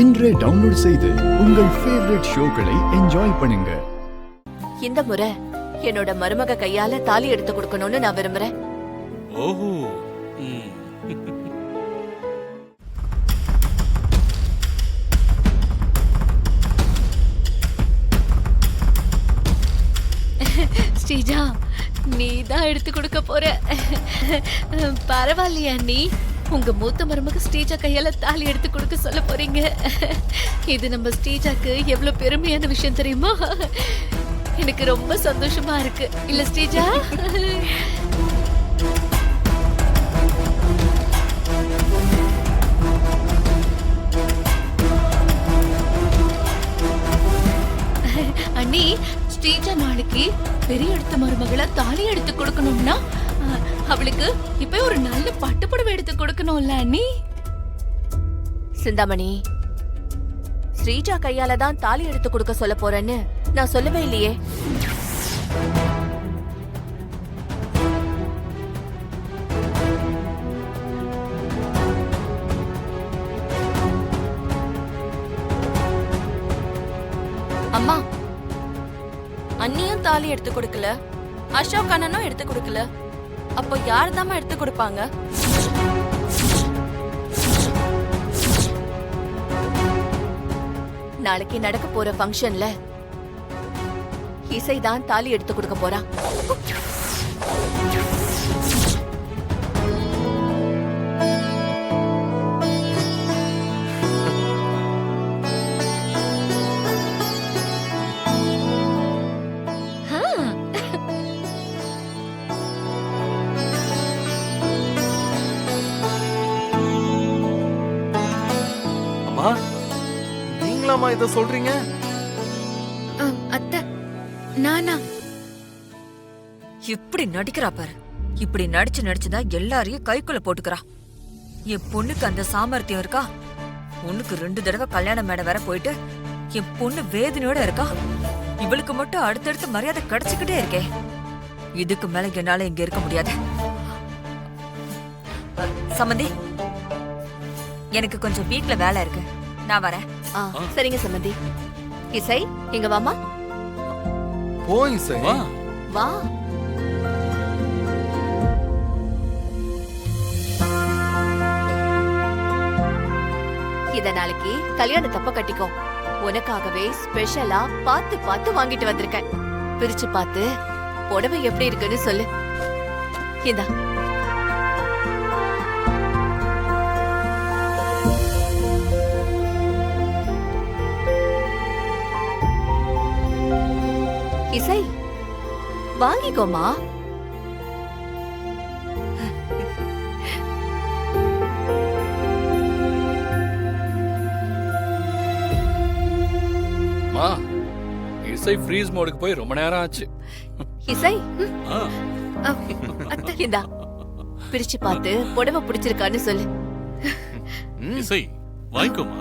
இன்றே டவுன்லோட் செய்து உங்கள் ஃபேவரட் ஷோக்களை என்ஜாய் பண்ணுங்க. இந்த முறை என்னோட மருமக கையால தாலி எடுத்து கொடுக்கணும்னு நான் விரும்புறேன். ஓஹோ. ஸ்ரீஜா, நீ தான் எடுத்து கொடுக்க போற. பரவாயில்லையா நீ? உங்க மூத்த மருமக ஸ்ரீஜா கையால தாலி எடுத்து கொடுக்க சொல்ல போறீங்க. இது நம்ம ஸ்ரீஜாக்கு எவ்வளவு பெருமையான விஷயம் தெரியுமா? எனக்கு ரொம்ப சந்தோஷமா இருக்கு இல்ல ஸ்ரீஜா? அண்ணி, ஸ்ரீஜா நாளைக்கு பெரிய எடுத்த மருமகளை தாலி எடுத்து கொடுக்கணும்னா அவளுக்கு இப்ப ஒரு நல்ல பட்டுப்புடவை எடுத்து கொடுக்கணும்ல அண்ணி? சிந்தாமணி, ஸ்ரீஜா கையால தான் தாலி எடுத்து கொடுக்க சொல்ல போறேன்னு நான் சொல்லவே இல்லையே. அம்மா, அண்ணியும் தாலி எடுத்து கொடுக்கல, அசோக் அண்ணனும் எடுத்து கொடுக்கல. அப்போ யார் தாமா எடுத்து கொடுப்பாங்க? நாளைக்கு நடக்க போற ஃபங்க்ஷன்ல இசைதான் தாலி எடுத்து கொடுக்க போறா. நீங்களாமா இத சொல்றீங்க? அத்தை, நானா? இப்படி நடிக்கிறா பாரு. இப்படி நடிச்சுதான் எல்லாரையும் கைக்குள்ள போட்டுக்கிறா. என் பொண்ணுக்கு அந்த சாமர்த்தியம் இருக்கா? பொண்ணுக்கு 2 தடவை கல்யாண மேடை வேற போயிட்டு என் பொண்ணு வேதனையோட இருக்கா. இவளுக்கு மட்டும் அடுத்தடுத்து மரியாதை கிடைச்சுக்கிட்டே இருக்கே. இதுக்கு மேல என்னால இங்க இருக்க முடியாது. சம்மந்தி, எனக்கு கொஞ்சம் வீட்ல வேலை இருக்கு, நான் வரேன். சரிங்க சம்மந்தி. இசை, இங்க வாமா. போய் இசை, வா. இத நாளைக்கு கல்யாண தப்ப கட்டிக்கோ. உனக்காகவே ஸ்பெஷலா பார்த்து பார்த்து வாங்கிட்டு வந்திருக்கேன். பிரிச்சு பார்த்து புடவை எப்படி இருக்குன்னு சொல்லு. இந்தா. இசை, வாங்கிக்கோமா. மா, இசை ஃப்ரீஸ் மோடுக்கு போய் ரொம்ப நேரம் ஆச்சு. இசை, இந்தா. பிரிச்சு பார்த்து புடவை பிடிச்சிருக்கான்னு சொல்லு. இசை வாங்கிக்கோமா.